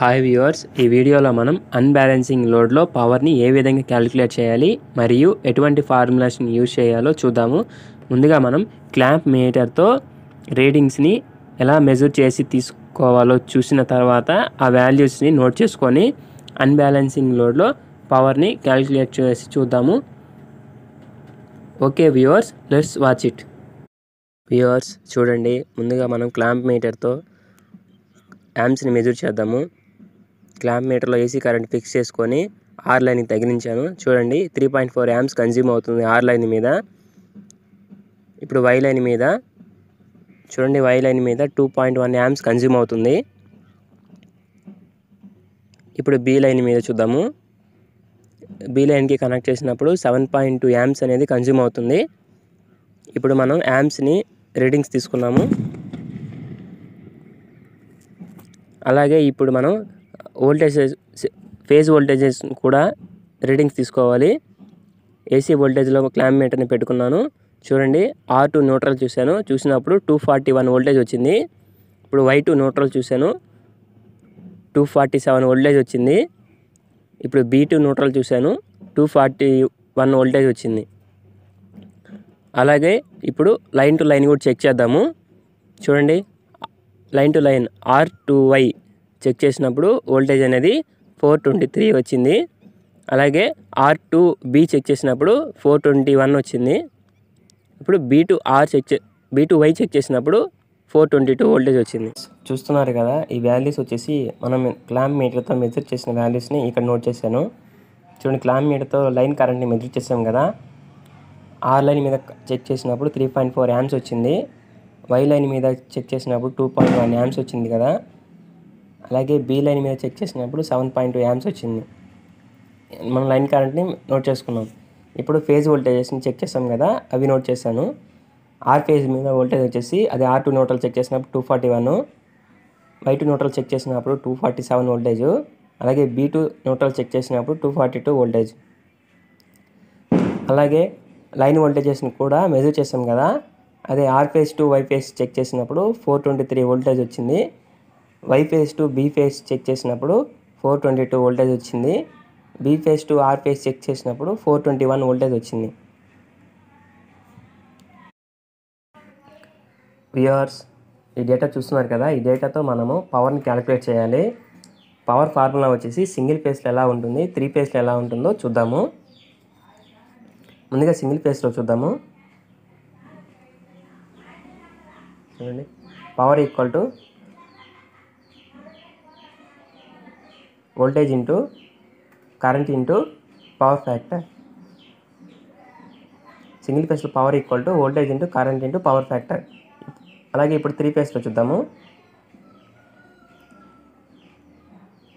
Hi viewers, ఈ వీడియోలో మనం అన్బ్యాలెన్సింగ్ లోడ్లో పవర్ని ఏ విధంగా క్యాలిక్యులేట్ చేయాలి మరియు ఎటువంటి ఫార్ములాస్ని యూజ్ చేయాలో చూద్దాము. ముందుగా మనం క్లాంప్ మీటర్తో రీడింగ్స్ని ఎలా మెజర్ చేసి తీసుకోవాలో చూసిన తర్వాత ఆ వాల్యూస్ని నోట్ చేసుకొని అన్బ్యాలెన్సింగ్ లోడ్లో పవర్ని క్యాలిక్యులేట్ చేసి చూద్దాము. Okay viewers, let's watch it. Viewers చూడండి, ముందుగా మనం క్లాంప్ మీటర్తో యాంప్స్ని మెజర్ చేద్దాము. క్లాంప్ మీటర్లో ఏసీ కరెంట్ ఫిక్స్ చేసుకొని ఆర్ లైన్కి తగిలించాను. చూడండి 3.4 యాంప్స్ కన్జ్యూమ్ అవుతుంది ఆర్ లైన్ మీద. ఇప్పుడు వై లైన్ మీద చూడండి, వై లైన్ మీద 2.1 యాంప్స్ కన్జ్యూమ్ అవుతుంది. ఇప్పుడు బి లైన్ మీద చూద్దాము. బి లైన్కి కనెక్ట్ చేసినప్పుడు 7.2 యాంప్స్ అనేది కన్జ్యూమ్ అవుతుంది. ఇప్పుడు మనం యాంప్స్ని రీడింగ్స్ తీసుకున్నాము. అలాగే ఇప్పుడు మనం వోల్టేజెస్, ఫేజ్ వోల్టేజెస్ కూడా రీడింగ్స్ తీసుకోవాలి. ఏసీ వోల్టేజ్లో క్లాంప్ మీటర్ని పెట్టుకున్నాను. చూడండి, R2 న్యూట్రల్ చూసినప్పుడు 241 వోల్టేజ్ వచ్చింది. ఇప్పుడు Y2 న్యూట్రల్ చూశాను, 247 వోల్టేజ్ వచ్చింది. ఇప్పుడు B2 న్యూట్రల్ చూశాను, 241 వోల్టేజ్ వచ్చింది. అలాగే ఇప్పుడు లైన్ టు లైన్ కూడా చెక్ చేద్దాము. చూడండి, line to line R2Y check చేసినప్పుడు వోల్టేజ్ అనేది 423 వచ్చింది. అలాగే R2B చెక్ చేసినప్పుడు 421 వచ్చింది. ఇప్పుడు B2Y చెక్ చేసినప్పుడు 422 వోల్టేజ్ వచ్చింది. చూస్తున్నారు కదా, ఈ వాల్యూస్ వచ్చేసి మనం క్లాంప్ మీటర్తో మెజర్ చేసిన వాల్యూస్ని ఇక్కడ నోట్ చేశాను. చూడండి, క్లాంప్ మీటర్తో లైన్ కరెంట్ని మెజర్ చేసాం కదా. ఆర్ లైన్ మీద చెక్ చేసినప్పుడు 3.4 యాంప్స్ వచ్చింది. వై లైన్ మీద చెక్ చేసినప్పుడు 2.1 యాంప్స్ వచ్చింది కదా. అలాగే బి లైన్ మీద చెక్ చేసినప్పుడు 7.2 యాంప్స్ వచ్చింది. మనం లైన్ కరెంట్ని నోట్ చేసుకున్నాం. ఇప్పుడు ఫేజ్ వోల్టేజెస్ని చెక్ చేసాం కదా, అవి నోట్ చేశాను. ఆర్ ఫేజ్ మీద వోల్టేజ్ వచ్చేసి అది R2 న్యూట్రల్ చెక్ చేసినప్పుడు 241, Y2 న్యూట్రల్ చెక్ చేసినప్పుడు 247 వోల్టేజ్, అలాగే B2 న్యూట్రల్ చెక్ చేసినప్పుడు 242 వోల్టేజ్. అలాగే లైన్ వోల్టేజెస్ని కూడా మెజర్ చేసాం కదా, అదే R phase to Y phase check చేసినప్పుడు 423 వోల్టేజ్ వచ్చింది. Y phase to B phase check చేసినప్పుడు 422 వోల్టేజ్ వచ్చింది. B phase to R phase check చేసినప్పుడు 421 వోల్టేజ్ వచ్చింది. వ్యూవర్స్, ఈ డేటా చూస్తున్నారు కదా, ఈ డేటాతో మనము పవర్ని క్యాలిక్యులేట్ చేయాలి. పవర్ ఫార్ములా వచ్చేసి సింగిల్ ఫేజ్లో ఎలా ఉంటుంది, 3 ఫేజ్లో ఎలా ఉంటుందో చూద్దాము. ముందుగా సింగిల్ ఫేజ్లో చూద్దాము. చూడండి, power equal to voltage into current into power factor. Single ఫేజ్లో power equal to voltage into current into power factor. అలాగే ఇప్పుడు 3 ఫేజ్లో చూద్దాము.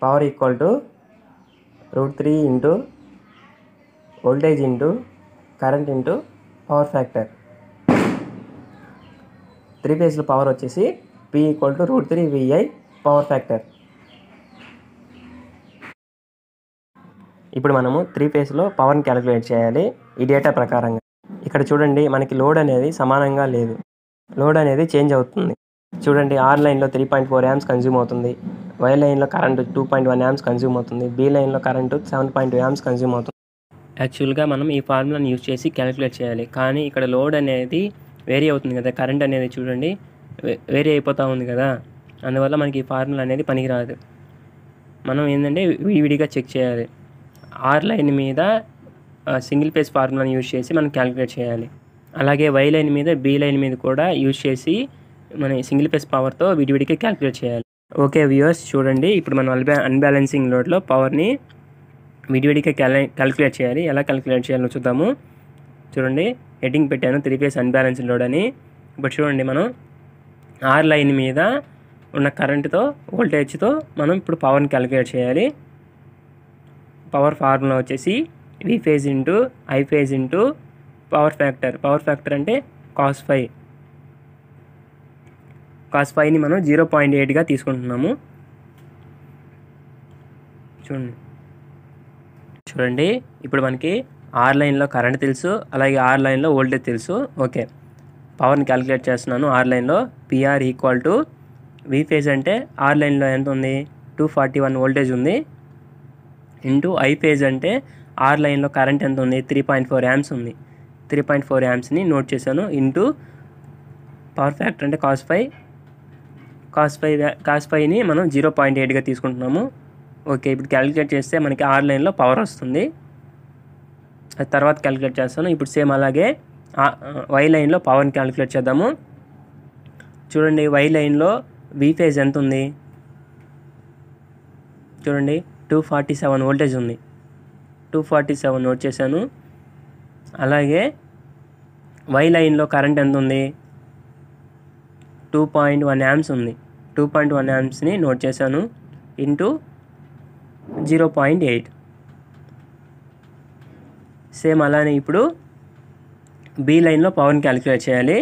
Power equal to √3 into voltage into current into power factor. 3 ఫేజ్లో పవర్ వచ్చేసి P equal to √3 VI power factor. ఇప్పుడు మనము 3 ఫేజ్లో పవర్ని క్యాలిక్యులేట్ చేయాలి ఈ డేటా ప్రకారంగా. ఇక్కడ చూడండి, మనకి లోడ్ అనేది సమానంగా లేదు, లోడ్ అనేది చేంజ్ అవుతుంది. చూడండి, ఆర్ లైన్లో 3.4 యాంప్స్ కన్జ్యూమ్ అవుతుంది. వై లైన్లో కరెంటు 2.1 యాంప్స్ కన్జ్యూమ్ అవుతుంది. బి లైన్లో కరెంటు 7.2 యాంప్స్ కన్జ్యూమ్ అవుతుంది. యాక్చువల్గా మనం ఈ ఫార్ములాని యూజ్ చేసి క్యాలిక్యులేట్ చేయాలి, కానీ ఇక్కడ లోడ్ అనేది వేరీ అవుతుంది కదా, కరెంట్ అనేది చూడండి వేరీ అయిపోతూ ఉంది కదా, అందువల్ల మనకి ఈ ఫార్ములా అనేది పనికిరాదు. మనం ఏంటంటే విడివిడిగా చెక్ చేయాలి. ఆర్ లైన్ మీద సింగిల్ ఫేజ్ ఫార్ములాని యూజ్ చేసి మనం క్యాలిక్యులేట్ చేయాలి. అలాగే వై లైన్ మీద బి లైన్ మీద కూడా యూజ్ చేసి మన సింగిల్ ఫేజ్ పవర్తో విడివిడిగా క్యాలిక్యులేట్ చేయాలి. ఓకే వ్యూవర్స్, చూడండి, ఇప్పుడు మనం అన్బ్యాలెన్సింగ్ లోడ్లో పవర్ని విడివిడిగా క్యాలిక్యులేట్ చేయాలి. ఎలా క్యాలిక్యులేట్ చేయాలో చూద్దాము. చూడండి, హెడ్డింగ్ పెట్టాను 3 ఫేజ్ అన్బ్యాలెన్సింగ్ లోడ్ అని. ఇప్పుడు చూడండి, మనం ఆర్ లైన్ మీద ఉన్న కరెంటుతో వోల్టేజ్తో మనం ఇప్పుడు పవర్ని క్యాలిక్యులేట్ చేయాలి. పవర్ ఫార్ములా వచ్చేసి V phase into I phase into power factor. Power factor అంటే cos φ. cos φని మనం 0.8గా తీసుకుంటున్నాము. చూడండి, ఇప్పుడు మనకి ఆర్ లైన్లో కరెంట్ తెలుసు, అలాగే ఆర్ లైన్లో వోల్టేజ్ తెలుసు. ఓకే, పవర్ని క్యాలిక్యులేట్ చేస్తున్నాను. ఆర్ లైన్లో PR equal to V phase అంటే ఆర్ లైన్లో ఎంత ఉంది 241 వోల్టేజ్ ఉంది ఇంటూ ఐ ఫేజ్ అంటే ఆర్ లైన్లో కరెంట్ ఎంత ఉంది 3.4 యాంప్స్ ఉంది 3.4 యాంప్స్ని నోట్ చేశాను ఇంటూ పవర్ ఫ్యాక్టర్ అంటే కాస్ ఫైని మనం 0.8గా తీసుకుంటున్నాము. ఓకే, ఇప్పుడు క్యాలిక్యులేట్ చేస్తే మనకి ఆర్ లైన్లో పవర్ వస్తుంది, అది తర్వాత క్యాలిక్యులేట్ చేస్తాను. ఇప్పుడు సేమ్ అలాగే వై లైన్లో పవర్ని క్యాలిక్యులేట్ చేద్దాము. చూడండి, వై లైన్లో వి ఫేజ్ ఎంత ఉంది చూడండి, 247 వోల్టేజ్ ఉంది, 247 నోట్ చేశాను. అలాగే వై లైన్లో కరెంట్ ఎంత ఉంది 2.1 యాంప్స్ ఉంది, 2.1 యాంప్స్ని నోట్ చేశాను ఇంటూ 0.8. సేమ్ అలానే ఇప్పుడు బి లైన్లో పవర్ని క్యాలిక్యులేట్ చేయాలి.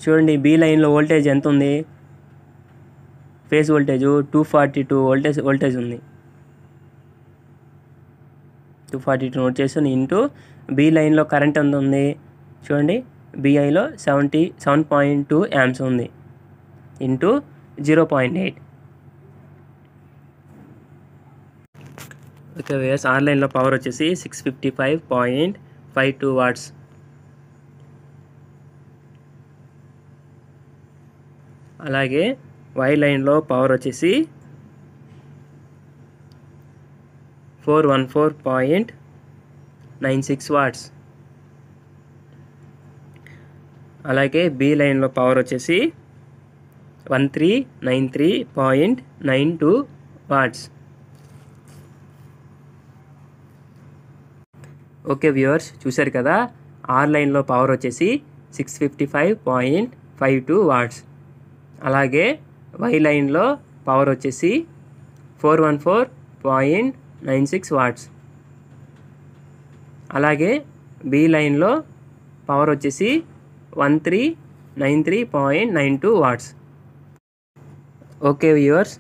చూడండి, బి లైన్లో వోల్టేజ్ ఎంత ఉంది, ఫేజ్ వోల్టేజ్ 242 వోల్టేజ్ ఉంది, 242 నోట్ చేసాను ఇంటూ బి లైన్లో కరెంట్ ఎంత ఉంది చూడండి, బిఐలో 77.2 యాంప్స్ ఉంది ఇంటూ 0.8. ఓకే వేస్ ఆర్ లైన్లో పవర్ వచ్చేసి 655.52 వాట్స్. అలాగే వై లైన్లో పవర్ వచ్చేసి 414.96 వాట్స్. అలాగే బి లైన్లో పవర్ వచ్చేసి 1393.92 వాట్స్. ఓకే వ్యూవర్స్, చూశారు కదా, ఆర్ లైన్లో పవర్ వచ్చేసి 655.52 వాట్స్. అలాగే వై లైన్లో పవర్ వచ్చేసి 414.96 వాట్స్. అలాగే బి లైన్లో పవర్ వచ్చేసి 1393.92 వాట్స్. ఓకే వ్యూవర్స్,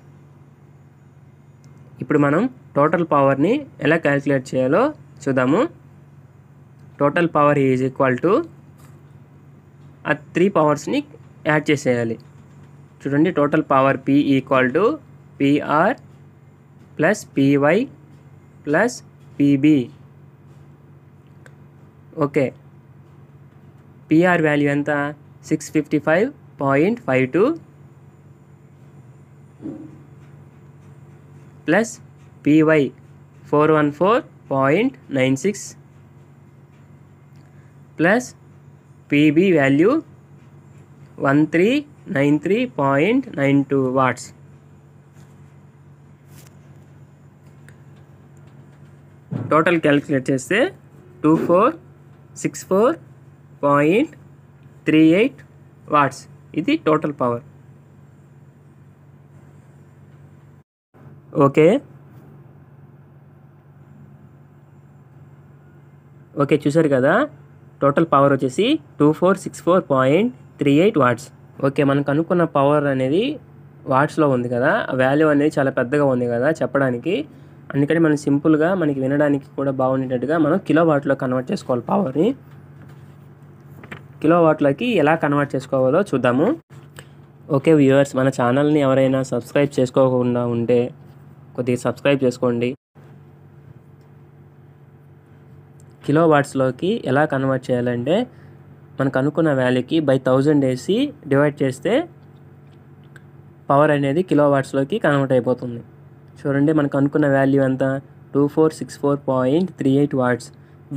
ఇప్పుడు మనం టోటల్ పవర్ని ఎలా క్యాలిక్యులేట్ చేయాలో చూద్దాము. Total power is equal to ఆ 3 పవర్స్ని యాడ్ చేసేయాలి. చూడండి, total power P equal to PR plus PY plus PB. Okay, PR value ఎంత 655.52 plus PY 414.96 plus PB value 1393.92 watts. Total calculate చేస్తే 2464.38 వాట్స్. ఇది టోటల్ పవర్. ఓకే చూసారు కదా, total power వచ్చేసి 2464.38 వాట్స్. ఓకే, మనకు అనుకున్న పవర్ అనేది వాట్స్లో ఉంది కదా, వాల్యూ అనేది చాలా పెద్దగా ఉంది కదా చెప్పడానికి, అందుకని మనం సింపుల్గా మనకి వినడానికి కూడా బాగుండేటట్టుగా మనం కిలోవాట్లో కన్వర్ట్ చేసుకోవాలి. పవర్ని కిలోవాట్లోకి ఎలా కన్వర్ట్ చేసుకోవాలో చూద్దాము. ఓకే వ్యూవర్స్, మన ఛానల్ని ఎవరైనా సబ్స్క్రైబ్ చేసుకోకుండా ఉంటే కొద్దిగా సబ్స్క్రైబ్ చేసుకోండి. కిలోవాట్స్లోకి ఎలా కన్వర్ట్ చేయాలంటే మనకు అనుకున్న వాల్యూకి బై 1000 వేసి డివైడ్ చేస్తే పవర్ అనేది కిలోవాట్స్లోకి కన్వర్ట్ అయిపోతుంది. చూడండి, మనకు అనుకున్న వాల్యూ ఎంత 2464.38 వాట్స్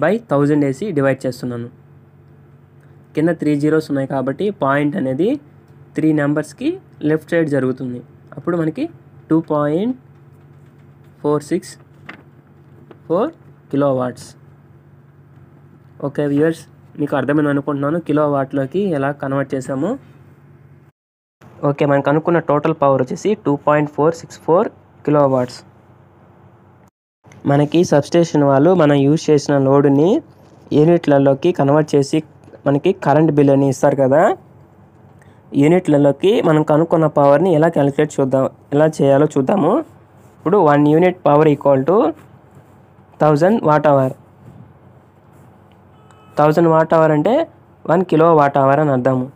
బై 1000 వేసి డివైడ్ చేస్తున్నాను. కింద 3 zeros ఉన్నాయి కాబట్టి పాయింట్ అనేది 3 నెంబర్స్కి లెఫ్ట్ సైడ్ జరుగుతుంది. అప్పుడు మనకి 2.464 కిలోవాట్స్. ఓకే వ్యూవర్స్, మీకు అర్థమైంది అనుకుంటున్నాను కిలోవాట్లోకి ఎలా కన్వర్ట్ చేసాము. ఓకే, మనకు అనుకున్న టోటల్ పవర్ వచ్చేసి 2.464 కిలోవాట్స్. మనకి సబ్స్టేషన్ వాళ్ళు మనం యూజ్ చేసిన లోడ్ని యూనిట్లలోకి కన్వర్ట్ చేసి మనకి కరెంట్ బిల్ అని ఇస్తారు కదా, యూనిట్లలోకి మనం కనుక్కున్న పవర్ని ఎలా ఎలా చేయాలో చూద్దాము. ఇప్పుడు 1 unit power equal to 1000 watt hour. 1000 watt hour అంటే 1 కిలో వాట్ అవర్ అని అర్థము.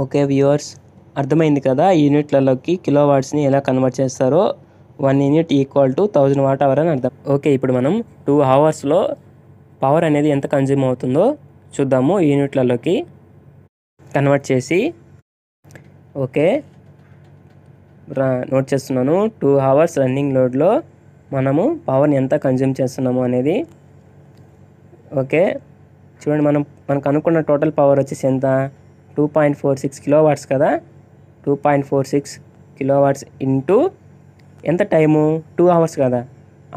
ఓకే వ్యూవర్స్, అర్థమైంది కదా యూనిట్లలోకి కిలో వాట్స్ని ఎలా కన్వర్ట్ చేస్తారో. 1 unit equal to 1000 watt hour అని అర్థం. ఓకే, ఇప్పుడు మనం 2 అవర్స్లో పవర్ అనేది ఎంత కన్జ్యూమ్ అవుతుందో చూద్దాము యూనిట్లలోకి కన్వర్ట్ చేసి. ఓకే, నోట్ చేస్తున్నాను. 2 అవర్స్ రన్నింగ్ లోడ్లో మనము పవర్ని ఎంత కన్జ్యూమ్ చేస్తున్నాము అనేది. ఓకే చూడండి, మనకు అనుకున్న టోటల్ పవర్ వచ్చేసి ఎంత, 2.46 కిలో వాట్స్ కదా. 2.46 కిలో వాట్స్ ఇంటూ ఎంత టైము, 2 అవర్స్ కదా,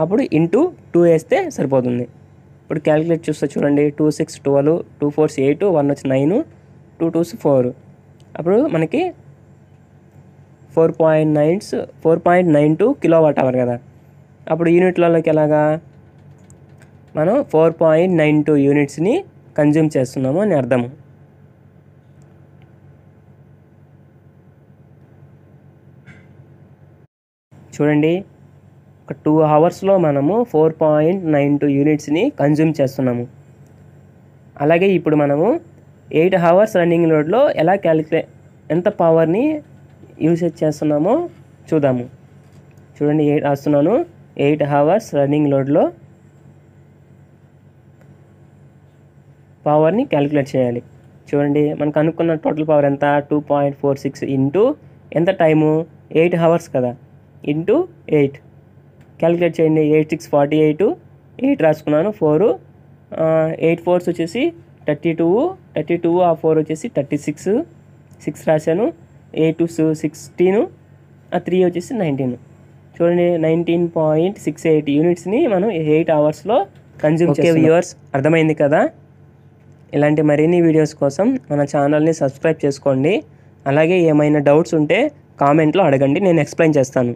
అప్పుడు ఇంటూ 2 వేస్తే సరిపోతుంది. ఇప్పుడు క్యాలిక్యులేట్ చూస్తే చూడండి, 2 6 12, 2 4 8, 1 వచ్చి 9, 2 2 4, అప్పుడు మనకి 4.92 కిలో వాట్ అవర్ కదా. అప్పుడు యూనిట్లలోకి ఎలాగా, మనం 4.92 యూనిట్స్ని కన్జ్యూమ్ చేస్తున్నాము అని అర్థము. చూడండి, ఒక 2 అవర్స్లో మనము 4.92 యూనిట్స్ని కన్జ్యూమ్ చేస్తున్నాము. అలాగే ఇప్పుడు మనము 8 అవర్స్ రన్నింగ్ లోడ్లో ఎలా ఎంత పవర్ని యూసేజ్ చేస్తున్నామో చూద్దాము. చూడండి, 8 అవర్స్ రన్నింగ్ లోడ్లో పవర్ని క్యాలిక్యులేట్ చేయాలి. చూడండి, మనకు అనుకున్న టోటల్ పవర్ ఎంత, 2.46 ఇంటూ ఎంత టైము, 8 అవర్స్ కదా, ఇంటూ 8 క్యాలిక్యులేట్ చేయండి. 8 6 48, 8 రాసుకున్నాను, 4 8 4 వచ్చేసి 32, ఆ 4 వచ్చేసి 36, 6 రాశాను, 8 2 16, ఆ 3 వచ్చేసి 19. చూడండి, 19.68 యూనిట్స్ని మనం 8 అవర్స్లో కన్జ్యూమ్ చేస్తాం. వ్యూవర్స్, అర్థమైంది కదా. ఇలాంటి మరిన్ని వీడియోస్ కోసం మన ఛానల్ని సబ్స్క్రైబ్ చేసుకోండి. అలాగే ఏమైనా డౌట్స్ ఉంటే కామెంట్లో అడగండి, నేను ఎక్స్ప్లెయిన్ చేస్తాను.